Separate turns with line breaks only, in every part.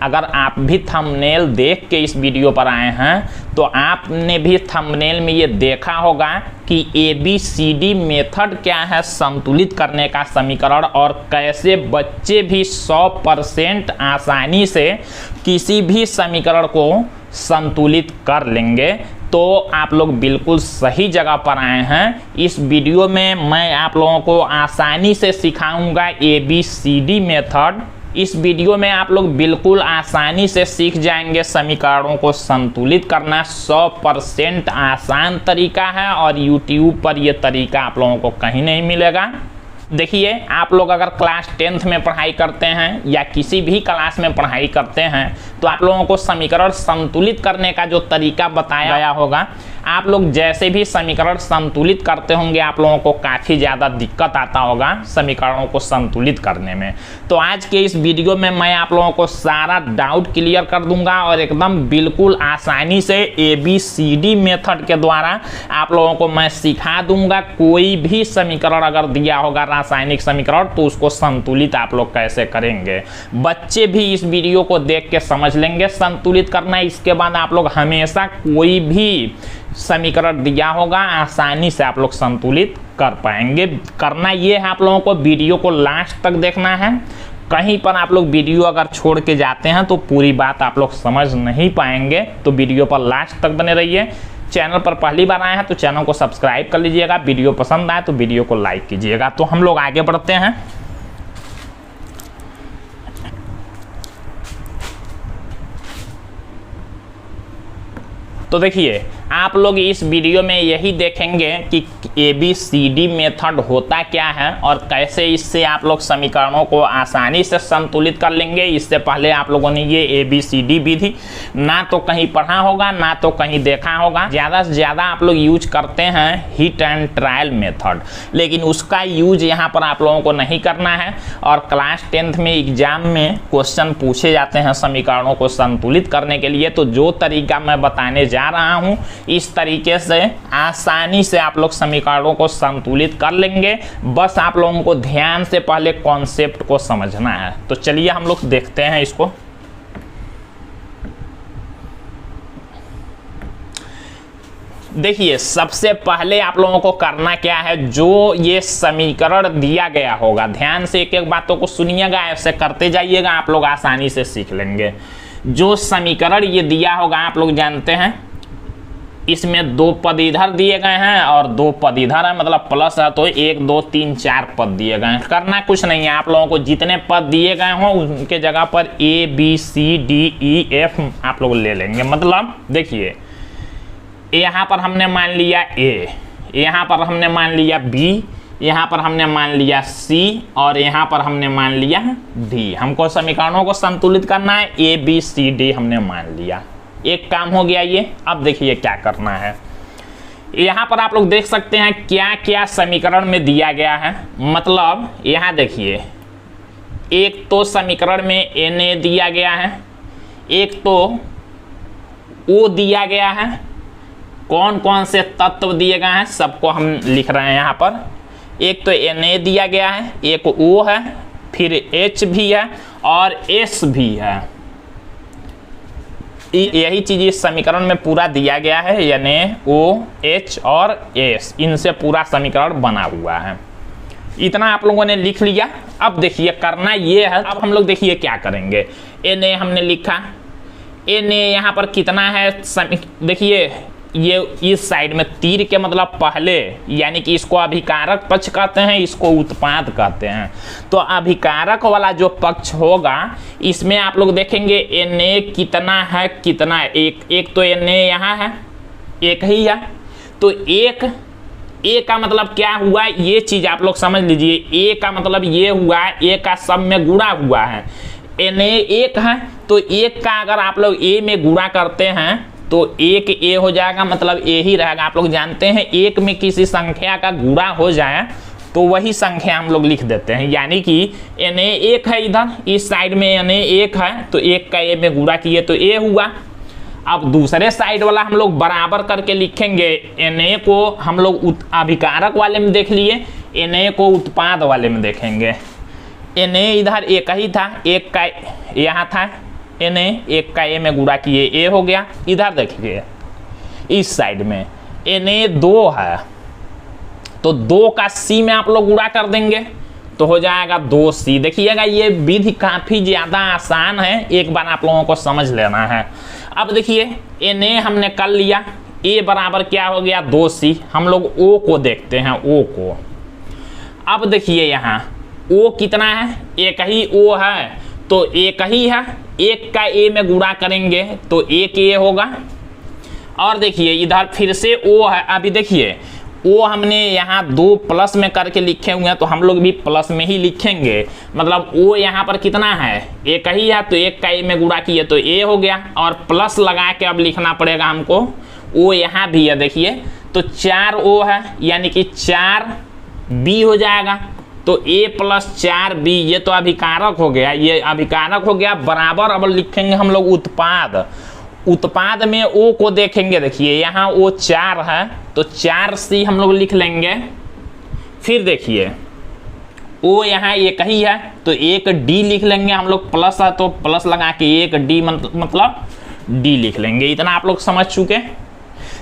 अगर आप भी थंबनेल देख के इस वीडियो पर आए हैं तो आपने भी थंबनेल में ये देखा होगा कि ABCD मेथड क्या है संतुलित करने का समीकरण, और कैसे बच्चे भी 100% आसानी से किसी भी समीकरण को संतुलित कर लेंगे। तो आप लोग बिल्कुल सही जगह पर आए हैं। इस वीडियो में मैं आप लोगों को आसानी से सिखाऊंगा ABCD मेथड। इस वीडियो में आप लोग बिल्कुल आसानी से सीख जाएंगे समीकरणों को संतुलित करना। 100% आसान तरीका है और YouTube पर यह तरीका आप लोगों को कहीं नहीं मिलेगा। देखिए, आप लोग अगर क्लास 10th में पढ़ाई करते हैं या किसी भी क्लास में पढ़ाई करते हैं तो आप लोगों को समीकरण संतुलित करने का जो तरीका बताया गया होगा, आप लोग जैसे भी समीकरण संतुलित करते होंगे आप लोगों को काफ़ी ज़्यादा दिक्कत आता होगा समीकरणों को संतुलित करने में। तो आज के इस वीडियो में मैं आप लोगों को सारा डाउट क्लियर कर दूंगा और एकदम बिल्कुल आसानी से ABCD मेथड के द्वारा आप लोगों को मैं सिखा दूंगा। कोई भी समीकरण अगर दिया होगा रासायनिक समीकरण तो उसको संतुलित आप लोग कैसे करेंगे। बच्चे भी इस वीडियो को देख के समझ लेंगे संतुलित करना। इसके बाद आप लोग हमेशा कोई भी समीकरण दिया होगा आसानी से आप लोग संतुलित कर पाएंगे। करना ये है आप लोगों को वीडियो को लास्ट तक देखना है। कहीं पर आप लोग वीडियो अगर छोड़ के जाते हैं तो पूरी बात आप लोग समझ नहीं पाएंगे। तो वीडियो पर लास्ट तक बने रहिए। चैनल पर पहली बार आए हैं तो चैनल को सब्सक्राइब कर लीजिएगा। वीडियो पसंद आए तो वीडियो को लाइक कीजिएगा। तो हम लोग आगे बढ़ते हैं। तो देखिए, आप लोग इस वीडियो में यही देखेंगे कि ABCD मेथड होता क्या है और कैसे इससे आप लोग समीकरणों को आसानी से संतुलित कर लेंगे। इससे पहले आप लोगों ने ये ABCD विधि ना तो कहीं पढ़ा होगा ना तो कहीं देखा होगा। ज़्यादा से ज़्यादा आप लोग यूज करते हैं हिट एंड ट्रायल मेथड, लेकिन उसका यूज यहाँ पर आप लोगों को नहीं करना है। और क्लास 10th में एग्जाम में क्वेश्चन पूछे जाते हैं समीकरणों को संतुलित करने के लिए। तो जो तरीका मैं बताने जा रहा हूँ इस तरीके से आसानी से आप लोग समीकरणों को संतुलित कर लेंगे। बस आप लोगों को ध्यान से पहले कॉन्सेप्ट को समझना है। तो चलिए हम लोग देखते हैं इसको। देखिए, सबसे पहले आप लोगों को करना क्या है, जो ये समीकरण दिया गया होगा ध्यान से एक एक बातों को सुनिएगा, ऐसे करते जाइएगा, आप लोग आसानी से सीख लेंगे। जो समीकरण ये दिया होगा आप लोग जानते हैं इसमें 2 पद इधर दिए गए हैं और 2 पद इधर है, मतलब प्लस है तो 1 2 3 4 पद दिए गए हैं। करना कुछ नहीं है, आप लोगों को जितने पद दिए गए हों उनके जगह पर ABCDEF आप लोग ले लेंगे। मतलब देखिए, यहाँ पर हमने मान लिया A, यहाँ पर हमने मान लिया B, यहाँ पर हमने मान लिया C और यहाँ पर हमने मान लिया D। हमको समीकरणों को संतुलित करना है, ABCD हमने मान लिया। एक काम हो गया ये। अब देखिए क्या करना है। यहाँ पर आप लोग देख सकते हैं क्या क्या समीकरण में दिया गया है। मतलब यहाँ देखिए, एक तो समीकरण में Na दिया गया है, एक तो O दिया गया है। कौन कौन से तत्व दिए गए हैं सबको हम लिख रहे हैं यहाँ पर। एक तो Na दिया गया है, एक O है, फिर H भी है और S भी है। यही चीज इस समीकरण में पूरा दिया गया है, यानी O, H और S, इनसे पूरा समीकरण बना हुआ है। इतना आप लोगों ने लिख लिया। अब देखिए करना ये है, अब हम लोग देखिए क्या करेंगे। Na हमने लिखा, Na यहाँ पर कितना है, देखिए ये इस साइड में तीर के मतलब पहले, यानी कि इसको अभिकारक पक्ष कहते हैं, इसको उत्पाद कहते हैं। तो अभिकारक वाला जो पक्ष होगा इसमें आप लोग देखेंगे Na कितना है, कितना एक तो Na यहाँ है, एक ही है। तो एक A का मतलब क्या हुआ, ये चीज आप लोग समझ लीजिए। A का मतलब ये हुआ, A का सब में गुणा हुआ है। Na 1 है तो 1 का अगर आप लोग A में गुणा करते हैं तो 1 A हो जाएगा, मतलब A ही रहेगा। आप लोग जानते हैं 1 में किसी संख्या का गुणा हो जाए तो वही संख्या हम लोग लिख देते हैं। यानी कि Na 1 है, इधर इस साइड में Na 1 है तो 1 का A में गुणा किए तो A हुआ। अब दूसरे साइड वाला हम लोग बराबर करके लिखेंगे। Na को हम लोग अभिकारक वाले में देख लिए, Na को उत्पाद वाले में देखेंगे। Na इधर एक ही था, एक का यहाँ था, Na, एक का A में गुणा किए A हो गया। इधर देखिए इस साइड में Na 2 है तो 2 का C में आप लोग गुणा कर देंगे तो हो जाएगा 2C। देखिएगा ये विधि काफ़ी ज़्यादा आसान है, एक बार आप लोगों को समझ लेना है। अब देखिए Na हमने कर लिया, A बराबर क्या हो गया 2C। हम लोग O को देखते हैं, O को। अब देखिए यहाँ O कितना है, एक ही O है तो एक ही है, एक का A में गुणा करेंगे तो एक A होगा। और देखिए इधर फिर से O है, अभी देखिए O हमने यहाँ 2 प्लस में करके लिखे हुए हैं तो हम लोग भी प्लस में ही लिखेंगे। मतलब O यहाँ पर कितना है, एक ही है तो एक का A में गुणा किए तो A हो गया, और प्लस लगा के अब लिखना पड़ेगा हमको। O यहाँ भी है देखिए तो 4 O है यानी कि 4B हो जाएगा। तो A + 4B ये तो अभिकारक हो गया, ये अभिकारक हो गया बराबर। अब लिखेंगे हम लोग उत्पाद। उत्पाद में O को देखेंगे, देखिए यहाँ O 4 है तो 4C हम लोग लिख लेंगे। फिर देखिए O यहाँ एक ही है तो एक D लिख लेंगे हम लोग, प्लस है तो प्लस लगा के एक D मतलब D लिख लेंगे। इतना आप लोग समझ चुके।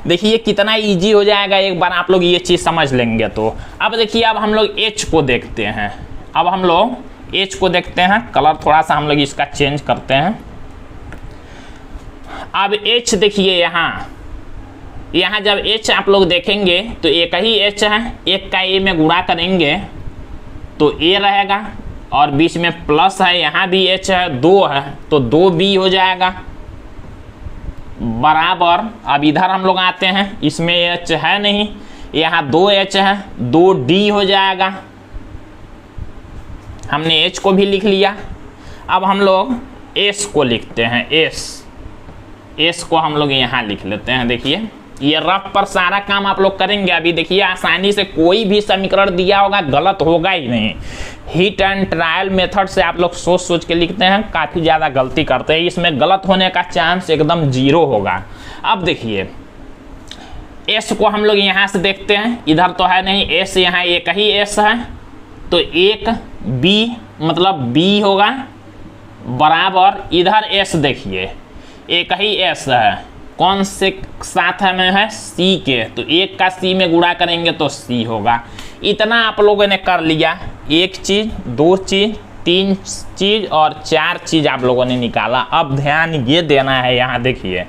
देखिए कितना इजी हो जाएगा, एक बार आप लोग ये चीज़ समझ लेंगे तो। अब देखिए अब हम लोग H को देखते हैं। अब हम लोग H को देखते हैं, कलर थोड़ा सा हम लोग इसका चेंज करते हैं। अब H देखिए यहाँ जब H आप लोग देखेंगे तो एक ही H है, एक का A में गुणा करेंगे तो A रहेगा, और बीच में प्लस है, यहाँ भी H है 2 है तो 2B हो जाएगा बराबर। अब इधर हम लोग आते हैं, इसमें H है नहीं, यहाँ 2H है 2D हो जाएगा। हमने H को भी लिख लिया। अब हम लोग S को लिखते हैं, S को हम लोग यहाँ लिख लेते हैं। देखिए ये रफ पर सारा काम आप लोग करेंगे। अभी देखिए आसानी से कोई भी समीकरण दिया होगा गलत होगा ही नहीं। हिट एंड ट्रायल मेथड से आप लोग सोच सोच के लिखते हैं, काफ़ी ज़्यादा गलती करते हैं, इसमें गलत होने का चांस एकदम 0 होगा। अब देखिए S को हम लोग यहाँ से देखते हैं, इधर तो है नहीं S, यहाँ एक ही S है तो एक B मतलब B होगा बराबर। इधर S देखिए एक ही S है, कौन से साथ में है C के, तो एक का C में गुणा करेंगे तो C होगा। इतना आप लोगों ने कर लिया, 1 चीज़ 2 चीज़ 3 चीज़ और 4 चीज़ आप लोगों ने निकाला। अब ध्यान ये देना है, यहाँ देखिए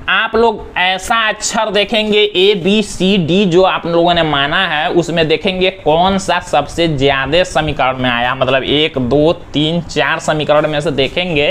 आप लोग ऐसा अक्षर देखेंगे ABCD जो आप लोगों ने माना है उसमें देखेंगे कौन सा सबसे ज़्यादा समीकरण में आया, मतलब 1 2 3 4 समीकरण में से देखेंगे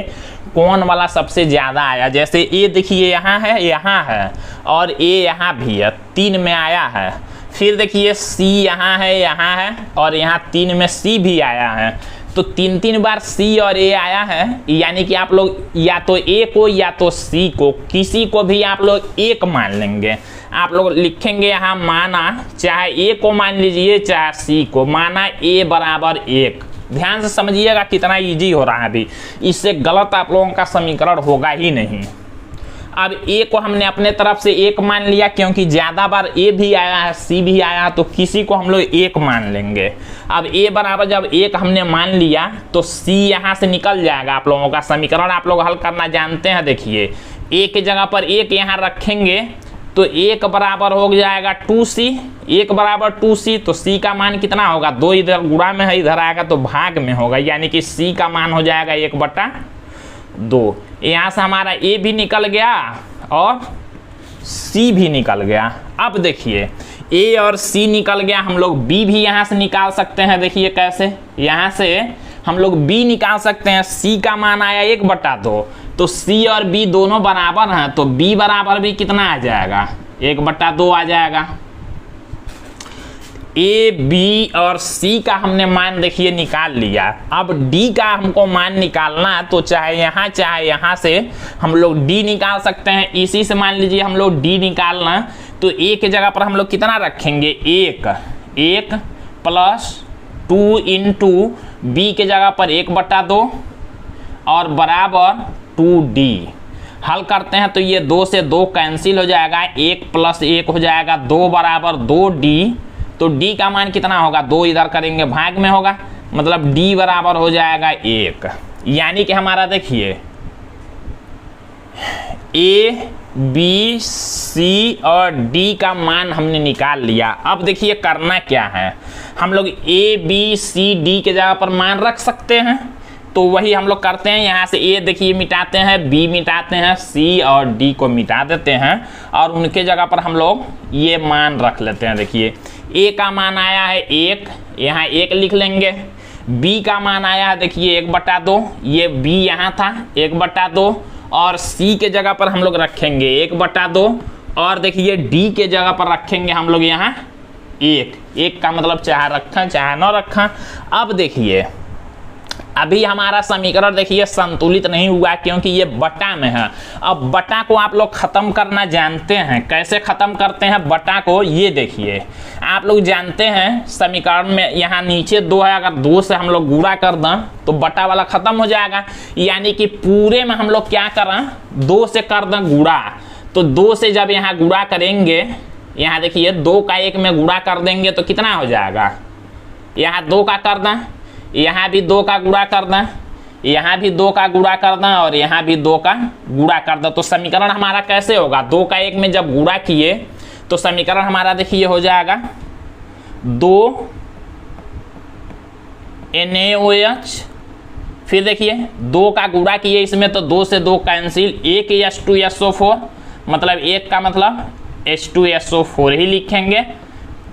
कौन वाला सबसे ज़्यादा आया। जैसे A देखिए यहाँ है और A यहाँ भी है, 3 में आया है। फिर देखिए C यहाँ है और यहाँ 3 में C भी आया है। तो 3 बार C और A आया है, यानी कि आप लोग या तो A को या तो C को, किसी को भी आप लोग 1 मान लेंगे। आप लोग लिखेंगे यहाँ माना, चाहे A को मान लीजिए चाहे C को, माना A बराबर 1। ध्यान से समझिएगा कितना इजी हो रहा है। अभी इससे गलत आप लोगों का समीकरण होगा ही नहीं। अब A को हमने अपने तरफ से 1 मान लिया, क्योंकि ज़्यादा बार A भी आया है C भी आया है तो किसी को हम लोग 1 मान लेंगे। अब A बराबर जब 1 हमने मान लिया तो C यहाँ से निकल जाएगा। आप लोगों का समीकरण आप लोग हल करना जानते हैं। देखिए A की जगह पर 1 यहाँ रखेंगे तो 1 बराबर हो जाएगा 2C। 1 बराबर 2C तो C का मान कितना होगा, 2 इधर गुणा में है, इधर आएगा तो भाग में होगा, यानी कि C का मान हो जाएगा 1/2। यहाँ से हमारा A भी निकल गया और C भी निकल गया। अब देखिए A और C निकल गया, हम लोग B भी यहाँ से निकाल सकते हैं। देखिए कैसे, यहाँ से हम लोग B निकाल सकते हैं। C का मान आया 1/2 तो C और B दोनों बराबर हैं तो B बराबर भी कितना आ जाएगा, 1/2 आ जाएगा। A, B और C का हमने मान देखिए निकाल लिया। अब D का हमको मान निकालना है तो चाहे यहाँ से हम लोग D निकाल सकते हैं। इसी से मान लीजिए हम लोग D निकालना तो A की जगह पर हम लोग कितना रखेंगे, 1 प्लस 2 इंटू B की जगह पर 1/2 और बराबर 2D। हल करते हैं तो ये 2 से 2 कैंसिल हो जाएगा, 1 + 1 हो जाएगा 2 बराबर 2D। तो D का मान कितना होगा, 2 इधर करेंगे भाग में होगा। मतलब डी बराबर हो जाएगा 1। यानी कि हमारा देखिए ए बी सी और डी का मान हमने निकाल लिया। अब देखिए करना क्या है, हम लोग ए बी सी डी के जगह पर मान रख सकते हैं, तो वही हम लोग करते हैं। यहाँ से ए देखिए मिटाते हैं, बी मिटाते हैं, सी और डी को मिटा देते हैं और उनके जगह पर हम लोग ये मान रख लेते हैं। देखिए ए का मान आया है 1, यहाँ 1 लिख लेंगे। बी का मान आया है देखिए 1/2, ये बी यहाँ था 1/2 और सी के जगह पर हम लोग रखेंगे 1/2 और देखिए डी के जगह पर रखेंगे हम लोग यहाँ 1 का मतलब चाहे रखें चाहे न रखें। अब देखिए अभी हमारा समीकरण देखिए संतुलित नहीं हुआ क्योंकि ये बटा में है। अब बटा को आप लोग खत्म करना जानते हैं, कैसे खत्म करते हैं बटा को, ये देखिए आप लोग जानते हैं समीकरण में यहाँ नीचे 2 है, अगर 2 से हम लोग गुणा कर दें तो बटा वाला खत्म हो जाएगा। यानी कि पूरे में हम लोग क्या करें, 2 से कर दें गुणा, तो 2 से जब यहाँ गुणा करेंगे, यहाँ देखिए 2 का 1 में गुणा कर देंगे तो कितना हो जाएगा, यहाँ 2 का कर दें, यहाँ भी 2 का गुणा कर दें, यहाँ भी 2 का गुणा कर दें और यहाँ भी 2 का गुणा कर दें, तो समीकरण हमारा कैसे होगा, 2 का 1 में जब गुणा किए तो समीकरण हमारा देखिए हो जाएगा 2 NaOH। फिर देखिए 2 का गुणा किए इसमें तो 2 से 2 कैंसिल, 1 H2SO4 मतलब 1 का मतलब H2SO4 ही लिखेंगे,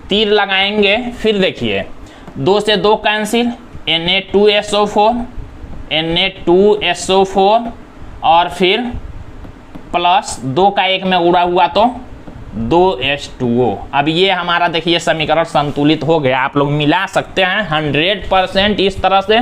तीर लगाएंगे। फिर देखिए 2 से 2 कैंसिल, Na2SO4 और फिर प्लस 2 का 1 में उड़ा हुआ तो 2H2O। अब ये हमारा देखिए समीकरण संतुलित हो गया। आप लोग मिला सकते हैं 100%, इस तरह से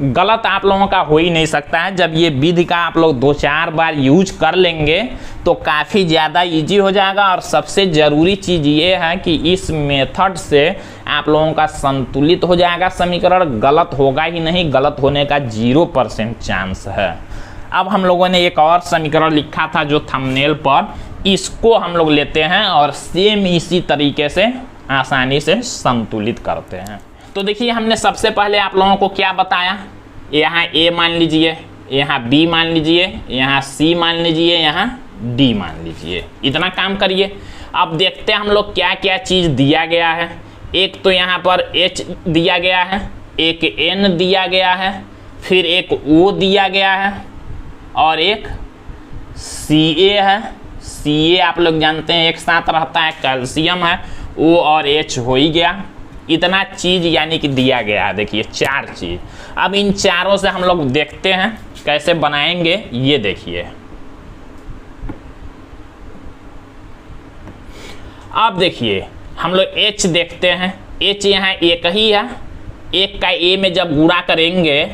गलत आप लोगों का हो ही नहीं सकता है। जब ये विधि का आप लोग 2-4 बार यूज कर लेंगे तो काफ़ी ज़्यादा इजी हो जाएगा। और सबसे ज़रूरी चीज़ ये है कि इस मेथड से आप लोगों का संतुलित हो जाएगा समीकरण, गलत होगा ही नहीं, गलत होने का 0% चांस है। अब हम लोगों ने एक और समीकरण लिखा था जो थंबनेल पर, इसको हम लोग लेते हैं और सेम इसी तरीके से आसानी से संतुलित करते हैं। तो देखिए हमने सबसे पहले आप लोगों को क्या बताया, यहाँ A मान लीजिए, यहाँ B मान लीजिए, यहाँ C मान लीजिए, यहाँ D मान लीजिए, इतना काम करिए। अब देखते हैं हम लोग क्या क्या चीज़ दिया गया है। एक तो यहाँ पर H दिया गया है, एक N दिया गया है, फिर एक O दिया गया है और एक Ca है। Ca आप लोग जानते हैं एक साथ रहता है, कैल्शियम है, O और H हो ही गया। इतना चीज़ यानी कि दिया गया है, देखिए 4 चीज़। अब इन चारों से हम लोग देखते हैं कैसे बनाएंगे, ये देखिए। अब देखिए हम लोग H देखते हैं, H यहाँ एक ही है, एक का A में जब गुणा करेंगे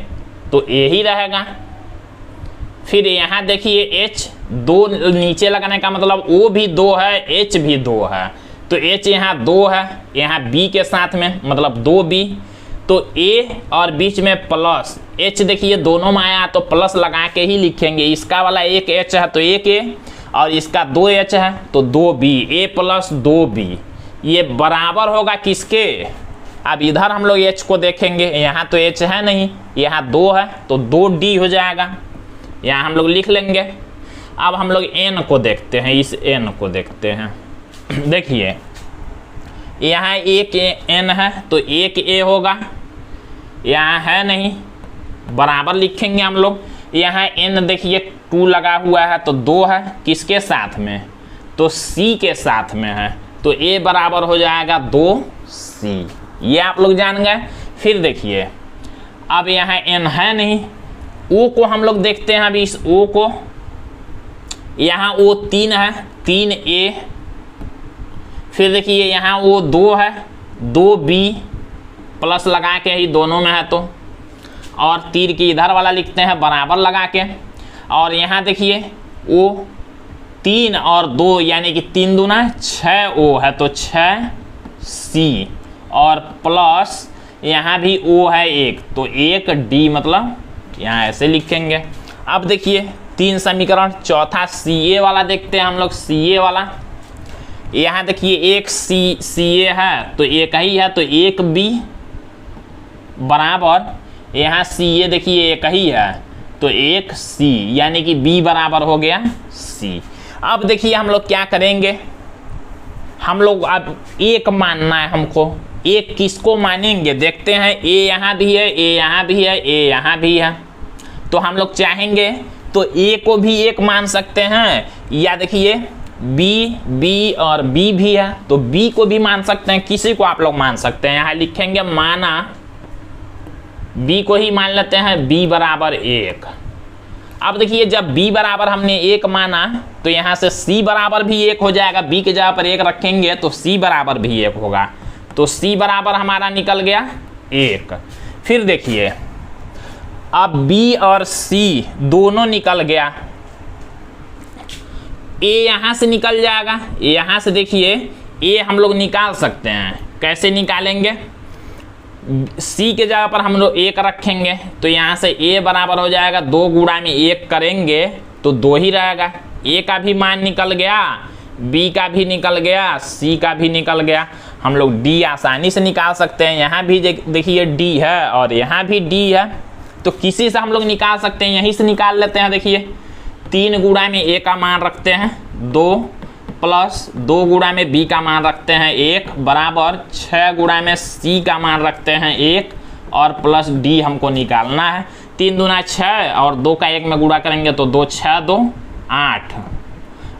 तो A ही रहेगा। फिर यहाँ देखिए H 2 नीचे लगाने का मतलब O भी 2 है, H भी 2 है, तो H यहाँ 2 है, यहाँ B के साथ में मतलब 2B, तो A और बीच में प्लस H देखिए दोनों में आया तो प्लस लगा के ही लिखेंगे। इसका वाला एक H है तो एक A और इसका 2H है तो 2B, A प्लस 2B, ये बराबर होगा किसके। अब इधर हम लोग H को देखेंगे, यहाँ तो H है नहीं, यहाँ 2 है तो 2D हो जाएगा, यहाँ हम लोग लिख लेंगे। अब हम लोग N को देखते हैं, इस N को देखते हैं। देखिए यहाँ एक N है तो एक A होगा, यहाँ है नहीं, बराबर लिखेंगे हम लोग। यहाँ N देखिए 2 लगा हुआ है तो 2 है, किसके साथ में, तो C के साथ में है, तो A बराबर हो जाएगा 2C, ये आप लोग जान गए। फिर देखिए अब यहाँ N है नहीं, O को हम लोग देखते हैं। अभी इस O को, यहाँ O 3 है, 3A, फिर देखिए यहाँ O 2 है, 2B प्लस लगा के ही दोनों में है तो, और तीर की इधर वाला लिखते हैं बराबर लगा के। और यहाँ देखिए O 3 और 2 यानी कि 3 दूना 6O है तो 6C, और प्लस यहाँ भी O है 1 तो 1D, मतलब यहाँ ऐसे लिखेंगे। अब देखिए 3 समीकरण, चौथा Ca वाला देखते हैं हम लोग। Ca वाला यहाँ देखिए एक Ca है तो एक ही है तो 1B बराबर यहाँ सी, ये देखिए एक ही है तो एक सी, यानी कि बी बराबर हो गया सी। अब देखिए हम लोग क्या करेंगे, हम लोग अब एक मानना है हमको, एक किसको मानेंगे देखते हैं। ए यहाँ भी है, ए यहाँ भी है, ए यहाँ भी है, तो हम लोग चाहेंगे तो ए को भी एक मान सकते हैं, या देखिए बी, बी और बी भी है तो बी को भी मान सकते हैं। किसी को आप लोग मान सकते हैं, यहाँ लिखेंगे माना, बी को ही मान लेते हैं बी बराबर एक। अब देखिए जब b बराबर हमने एक माना तो यहाँ से c बराबर भी एक हो जाएगा, b के जगह पर एक रखेंगे तो c बराबर भी एक होगा, तो c बराबर हमारा निकल गया एक। फिर देखिए अब b और c दोनों निकल गया, a यहाँ से निकल जाएगा, यहाँ से देखिए a हम लोग निकाल सकते हैं, कैसे निकालेंगे, सी के जगह पर हम लोग एक रखेंगे तो यहाँ से ए बराबर हो जाएगा, 2 गुणा में 1 करेंगे तो 2 ही रहेगा, ए का भी मान निकल गया, बी का भी निकल गया, सी का भी निकल गया। हम लोग डी आसानी से निकाल सकते हैं, यहाँ भी देखिए डी है और यहाँ भी डी है, तो किसी से हम लोग निकाल सकते हैं, यहीं से निकाल लेते हैं। देखिए 3 गुणा में ए का मान रखते हैं 2 प्लस 2 गुणा में बी का मान रखते हैं 1 बराबर 6 गुणा में सी का मान रखते हैं 1 और प्लस डी हमको निकालना है। 3 दूना 6 और 2 का 1 में गुणा करेंगे तो 2 6 2 8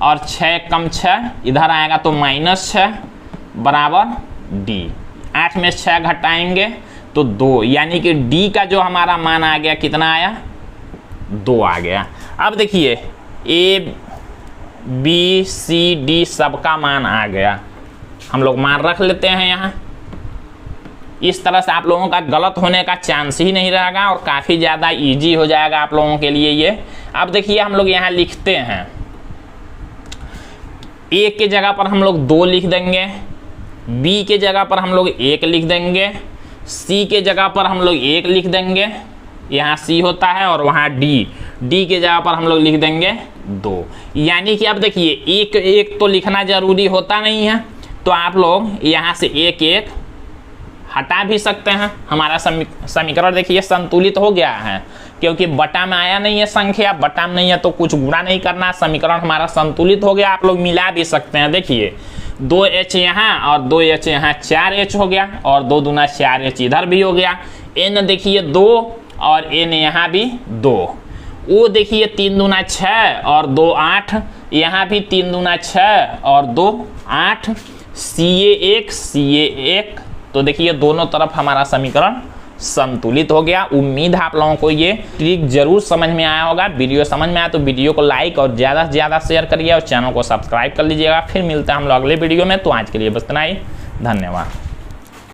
और 6 कम 6 इधर आएगा तो -6 बराबर डी। 8 में 6 घटाएंगे तो 2, यानी कि डी का जो हमारा मान आ गया कितना आया, 2 आ गया। अब देखिए ए बी सी डी सबका मान आ गया, हम लोग मान रख लेते हैं यहाँ। इस तरह से आप लोगों का गलत होने का चांस ही नहीं रहेगा और काफ़ी ज़्यादा इजी हो जाएगा आप लोगों के लिए ये। अब देखिए हम लोग यहाँ लिखते हैं, ए के जगह पर हम लोग 2 लिख देंगे, बी के जगह पर हम लोग 1 लिख देंगे, सी के जगह पर हम लोग 1 लिख देंगे, यहाँ सी होता है और वहाँ डी, डी के जगह पर हम लोग लिख देंगे 2। यानी कि अब देखिए एक एक तो लिखना जरूरी होता नहीं है, तो आप लोग यहाँ से 1 1 हटा भी सकते हैं। हमारा समीकरण देखिए संतुलित हो गया है, क्योंकि बटा में आया नहीं है संख्या, बटा में नहीं है तो कुछ गुणा नहीं करना, समीकरण हमारा संतुलित हो गया। आप लोग मिला भी सकते हैं, देखिए 2h यहाँ और 2h यहाँ 4h हो गया और 2 दूना 4h इधर भी हो गया। n देखिए 2 और n यहाँ भी 2, ओ देखिए 3 दूना 6 और 2 8, यहाँ भी 3 दूना 6 और 2 8, CA 1 CA 1, तो देखिए दोनों तरफ हमारा समीकरण संतुलित हो गया। उम्मीद है आप लोगों को ये ट्रिक जरूर समझ में आया होगा। वीडियो समझ में आया तो वीडियो को लाइक और ज़्यादा से ज़्यादा शेयर करिए और चैनल को सब्सक्राइब कर लीजिएगा। फिर मिलते हैं हम लोग अगले वीडियो में, तो आज के लिए बस इतना ही, धन्यवाद।